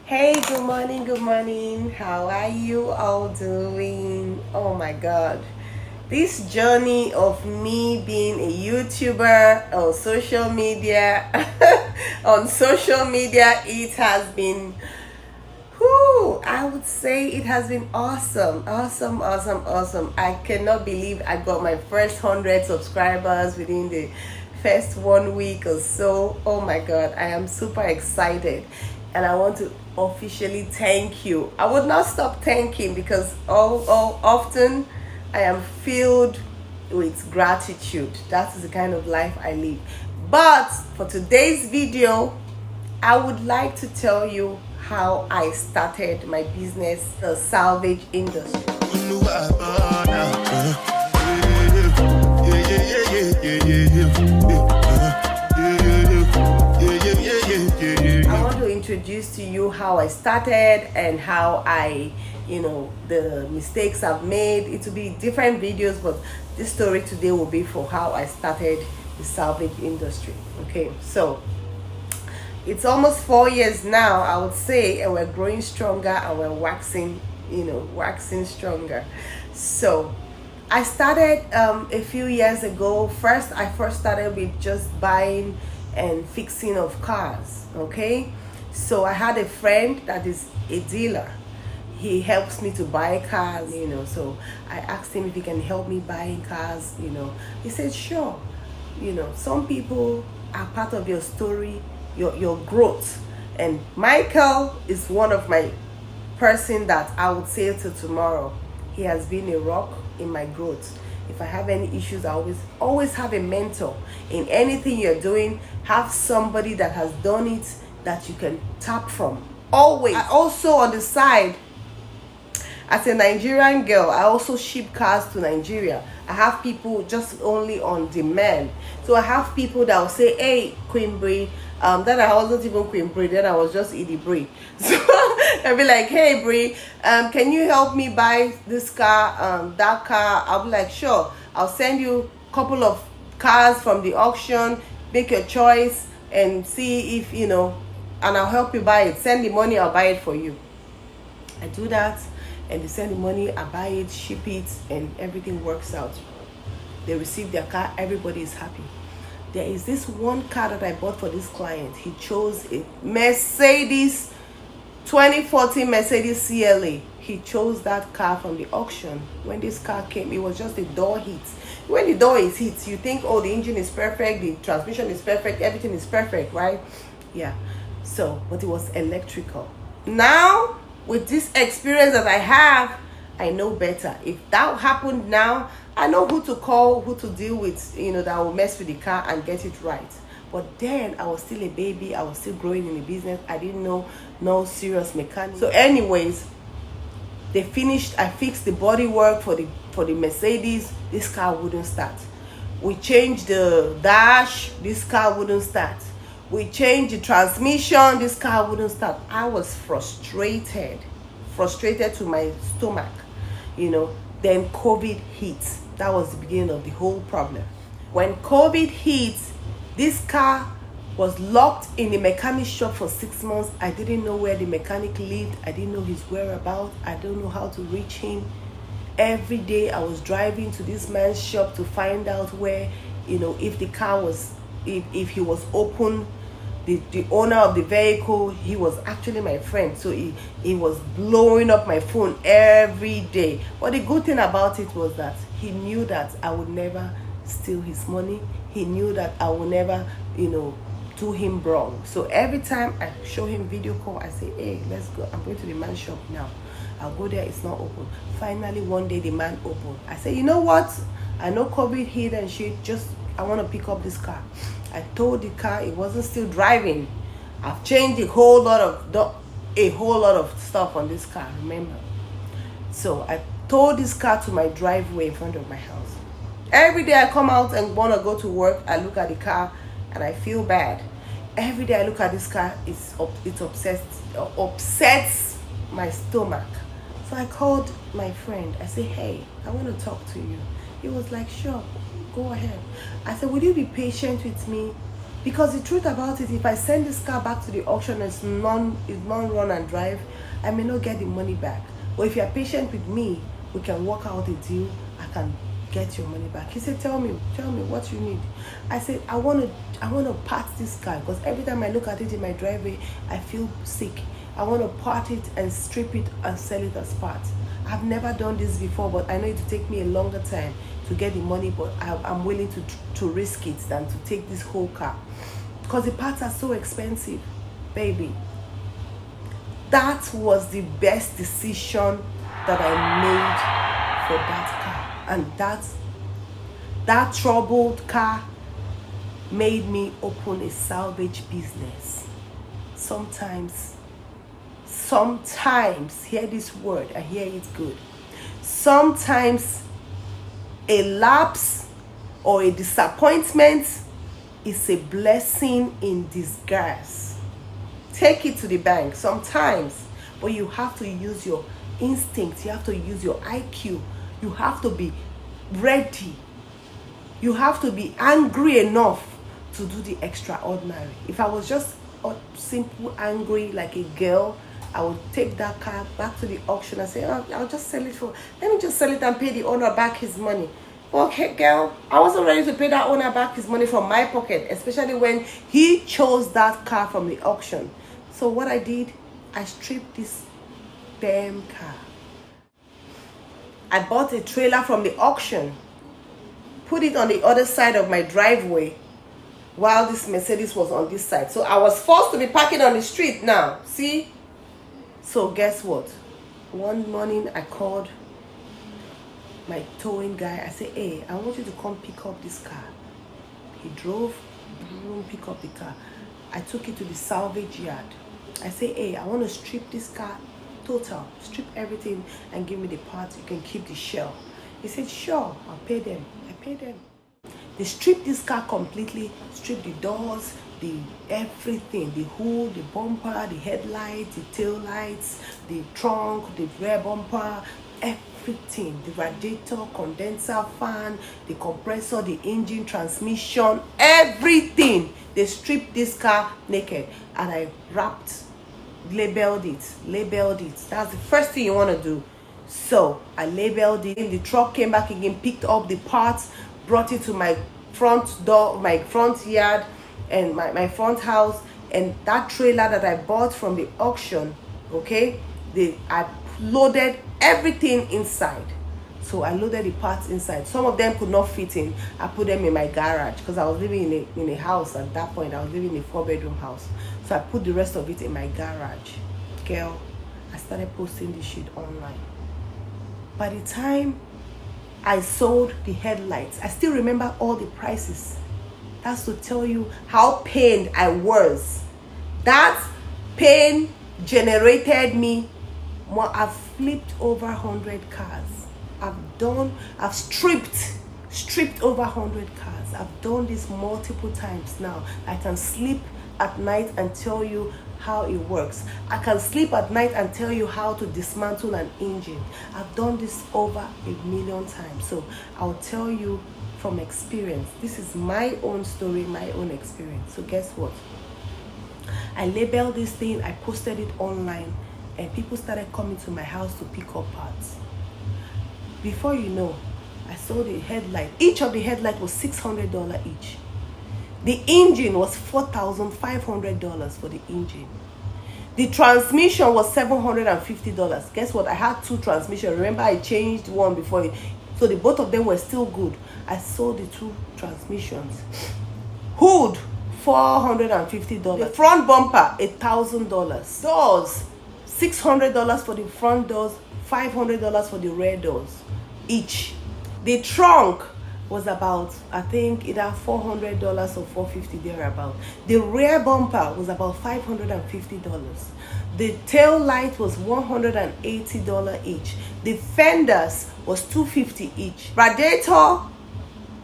Hey, good morning, good morning. How are you all doing? Oh my god. This journey of me being a YouTuber on social media, it has been, I would say it has been awesome, awesome, awesome, awesome. I cannot believe I got my first 100 subscribers within the first 1 week or so. Oh my god, I am super excited, and I want to officially thank you. I would not stop thanking because all often I am filled with gratitude. That is the kind of life I live. But for today's video, I would like to tell you how I started my business, the salvage industry. I want to introduce to you how I started and how the mistakes I've made. It will be different videos, but this story today will be for how I started the salvage industry. Okay, so it's almost 4 years now, I would say, and we're growing stronger and we're waxing stronger. So I started a few years ago. I first started with just buying and fixing of cars. Okay, so I had a friend that is a dealer. He helps me to buy cars, so I asked him if he can help me buying cars. He said sure. Some people are part of your story, your growth, and Michael is one of my person that I would say till tomorrow. He has been a rock in my growth. If I have any issues, I always have a mentor. In anything you're doing, have somebody that has done it that you can tap from. Always. I also, on the side, as a Nigerian girl, I also ship cars to Nigeria. I have people just only on demand. So I have people that will say, hey, Queen Bree, then I wasn't even Queen Bree, then I was just Edie Bree. So I'll be like, hey Bree, can you help me buy this car, that car? I'll be like, sure, I'll send you a couple of cars from the auction, make your choice and see if, and I'll help you buy it. Send the money, I'll buy it for you. I do that, and they send the money, I buy it, ship it, and everything works out. They receive their car, everybody is happy. There is this one car that I bought for this client. He chose a Mercedes 2014 Mercedes CLA. He chose that car from the auction. When this car came, it was just the door hit. When the door is hit, you think, oh, the engine is perfect, the transmission is perfect, everything is perfect, right? Yeah. So, but it was electrical. Now, with this experience that I have, I know better. If that happened now, I know who to call, who to deal with, that will mess with the car and get it right. But then I was still a baby. I was still growing in the business. I didn't know no serious mechanic. So anyways, I fixed the body work for the Mercedes. This car wouldn't start. We changed the dash. This car wouldn't start. We changed the transmission. This car wouldn't start. I was frustrated to my stomach. Then COVID hit. That was the beginning of the whole problem. When COVID hit, this car was locked in the mechanic shop for 6 months. I didn't know where the mechanic lived. I didn't know his whereabouts. I don't know how to reach him. Every day I was driving to this man's shop to find out where, if the car was, if he was open. The owner of the vehicle, he was actually my friend, so he was blowing up my phone every day. But the good thing about it was that he knew that I would never steal his money. He knew that I would never, do him wrong. So every time I show him video call, I say, hey, let's go. I'm going to the man's shop now. I'll go there, it's not open. Finally, one day the man opened. I said, you know what? I know COVID hit and shit, I want to pick up this car. I told the car it wasn't still driving. I've changed a whole lot of stuff on this car, remember? So I towed this car to my driveway in front of my house. Every day I come out and want to go to work, I look at the car and I feel bad. Every day I look at this car, it upsets my stomach. So I called my friend. I said, hey, I want to talk to you. He was like, sure, go ahead. I said, would you be patient with me? Because the truth about it, if I send this car back to the auction and it's non-run and drive, I may not get the money back. But if you're patient with me, we can work out a deal. I can get your money back. He said, tell me what you need. I said, I want to part this car, because every time I look at it in my driveway, I feel sick. I want to part it and strip it and sell it as parts. I've never done this before, but I know it will take me a longer time to get the money, but I'm willing to risk it than to take this whole car, because the parts are so expensive, baby. That was the best decision that I made for that car. And that troubled car made me open a salvage business. Sometimes, hear this word, I hear it good. Sometimes a lapse or a disappointment is a blessing in disguise. Take it to the bank sometimes, but you have to use your instinct, you have to use your IQ, you have to be ready, you have to be angry enough to do the extraordinary. If I was just simple angry like a girl, I would take that car back to the auction and say, oh, I'll just sell it let me just sell it and pay the owner back his money. Okay, girl, I wasn't ready to pay that owner back his money from my pocket, especially when he chose that car from the auction. So what I did, I stripped this damn car. I bought a trailer from the auction, put it on the other side of my driveway while this Mercedes was on this side. So I was forced to be parking on the street now, see? So guess what? One morning I called my towing guy. I said, hey, I want you to come pick up this car. He drove, pick up the car. I took it to the salvage yard. I said, hey, I want to strip this car total, strip everything and give me the parts. You can keep the shell. He said, sure, I'll pay them. I paid them. They stripped this car completely, stripped the doors, the everything, the hood, the bumper, the headlights, the tail lights, the trunk, the rear bumper, everything, the radiator, condenser, fan, the compressor, the engine, transmission, everything. They stripped this car naked, and I labeled it. That's the first thing you want to do. So I labeled it. The truck came back again, picked up the parts, brought it to my front door, my front yard, and my front house. And that trailer that I bought from the auction, okay, I loaded everything inside. So I loaded the parts inside. Some of them could not fit in. I put them in my garage because I was living in a house at that point. I was living in a 4-bedroom house. So I put the rest of it in my garage. Girl, I started posting this shit online. By the time I sold the headlights, I still remember all the prices. That's to tell you how pained I was. That pain generated me. I've flipped over 100 cars. I've stripped over 100 cars. I've done this multiple times now. I can sleep at night and tell you how it works. I can sleep at night and tell you how to dismantle an engine. I've done this over 1,000,000 times. So I'll tell you from experience. This is my own story, my own experience. So guess what? I labeled this thing, I posted it online, and people started coming to my house to pick up parts. Before you know, I sold the headlight. Each of the headlights was $600 each. The engine was $4,500 for the engine. The transmission was $750. Guess what? I had 2 transmissions. Remember, I changed one before. So both of them were still good. I sold the 2 transmissions. Hood, $450. The front bumper, $1,000. Doors, $600 for the front doors, $500 for the rear doors each. The trunk was about, I think, either $400 or $450 thereabout. The rear bumper was about $550. The tail light was $180 each. The fenders was $250 each. Radiator,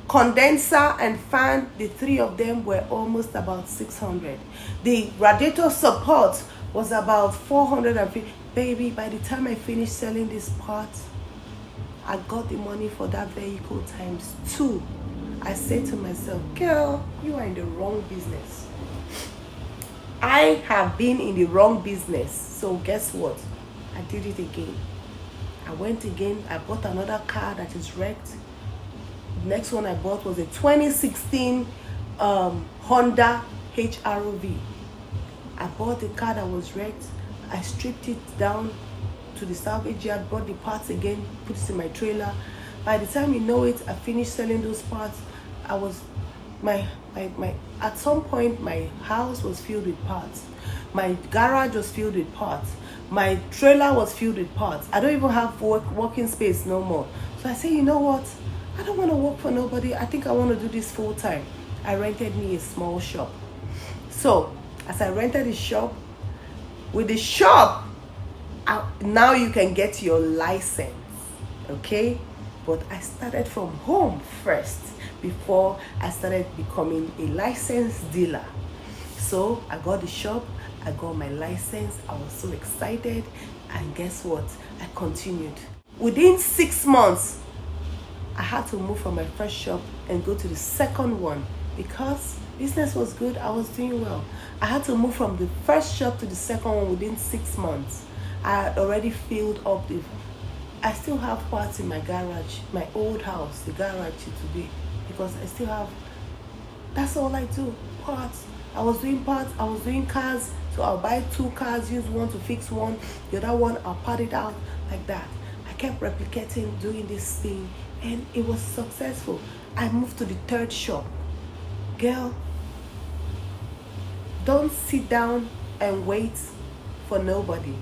condenser, and fan, the 3 of them were almost about $600. The radiator support was about $450. Baby, by the time I finished selling this part, I got the money for that vehicle times 2. I said to myself, girl, you are in the wrong business. I have been in the wrong business. So guess what? I did it again. I went again. I bought another car that is wrecked. The next one I bought was a 2016 Honda HRV. I bought the car that was wrecked. I stripped it down to the salvage yard, bought the parts again, put it in my trailer. By the time you know it, I finished selling those parts. I was at some point my house was filled with parts. My garage was filled with parts. My trailer was filled with parts. I don't even have working space no more. So I say, you know what? I don't want to work for nobody. I think I want to do this full time. I rented me a small shop. So as I rented the shop, with the shop, now you can get your license, okay? But I started from home first before I started becoming a licensed dealer. So I got the shop, I got my license. I was so excited, and guess what? I continued. Within 6 months, I had to move from my first shop and go to the second one because business was good. I was doing well. I had to move from the first shop to the second one within 6 months. I had already filled up I still have parts in my garage, my old house, the garage to be, because I still have, that's all I do, parts. I was doing parts, I was doing cars, so I'll buy 2 cars, use one to fix one, the other one I'll part it out, like that. I kept replicating, doing this thing, and it was successful. I moved to the third shop. Girl, don't sit down and wait for nobody.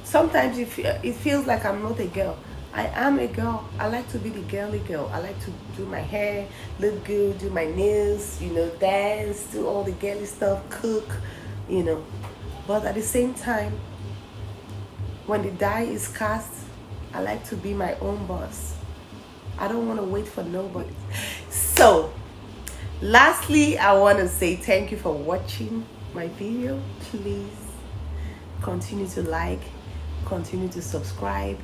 Sometimes it feels like I'm not a girl. I am a girl. I like to be the girly girl. I like to do my hair, look good, do my nails, dance, do all the girly stuff, cook, But at the same time, when the die is cast, I like to be my own boss. I don't want to wait for nobody. So, lastly, I want to say thank you for watching my video. Please continue to like, continue to subscribe,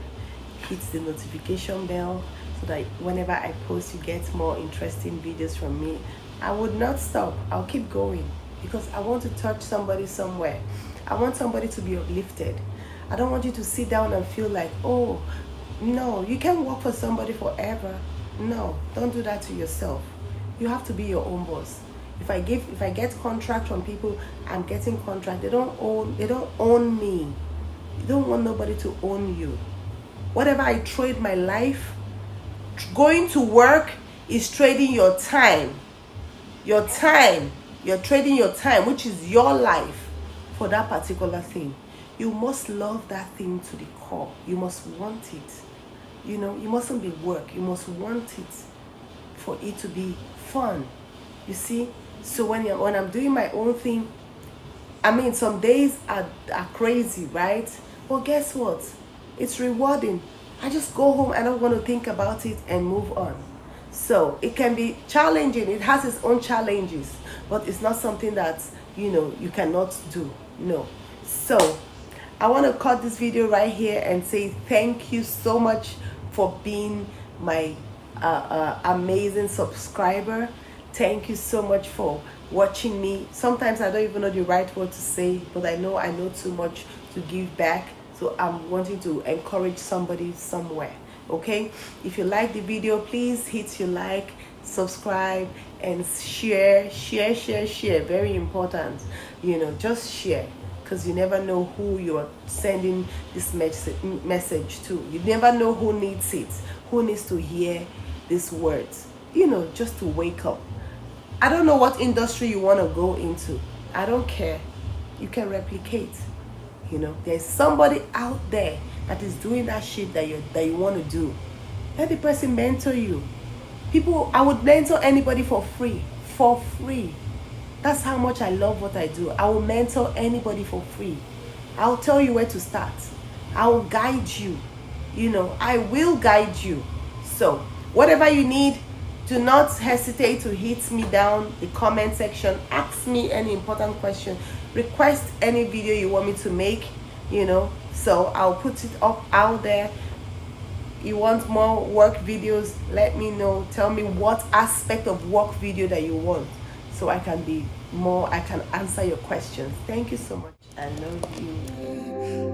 hit the notification bell so that whenever I post, you get more interesting videos from me. I would not stop. I'll keep going because I want to touch somebody somewhere. I want somebody to be uplifted. I don't want you to sit down and feel like, oh, no, you can't work for somebody forever. No, don't do that to yourself. You have to be your own boss. If I get contract from people, I'm getting contract. They don't own me. You don't want nobody to own you. Whatever I trade my life, going to work is trading your time. Your time. You're trading your time, which is your life, for that particular thing. You must love that thing to the core. You must want it. You mustn't be work. You must want it for it to be fun. You see? So when I'm doing my own thing, some days are crazy, right? But guess what? It's rewarding. I just go home. I don't want to think about it and move on. So it can be challenging. It has its own challenges, but it's not something that, you cannot do. No. So I want to cut this video right here and say thank you so much for being my amazing subscriber. Thank you so much for watching me. Sometimes I don't even know the right word to say, but I know too much to give back. So I'm wanting to encourage somebody somewhere. Okay? If you like the video, please hit your like, subscribe, and share. Very important. Just share. Because you never know who you're sending this message to. You never know who needs it. Who needs to hear these words. Just to wake up. I don't know what industry you want to go into. I don't care. You can replicate. There's somebody out there that is doing that shit that you want to do. Let the person mentor you. I would mentor anybody for free. For free. That's how much I love what I do. I will mentor anybody for free. I'll tell you where to start. I will guide you. I will guide you. So, whatever you need, do not hesitate to hit me down the comment section. Ask me any important question. Request any video you want me to make, So I'll put it up out there. you want more work videos, let me know. Tell me what aspect of work video that you want, so I can answer your questions. Thank you so much. I love you.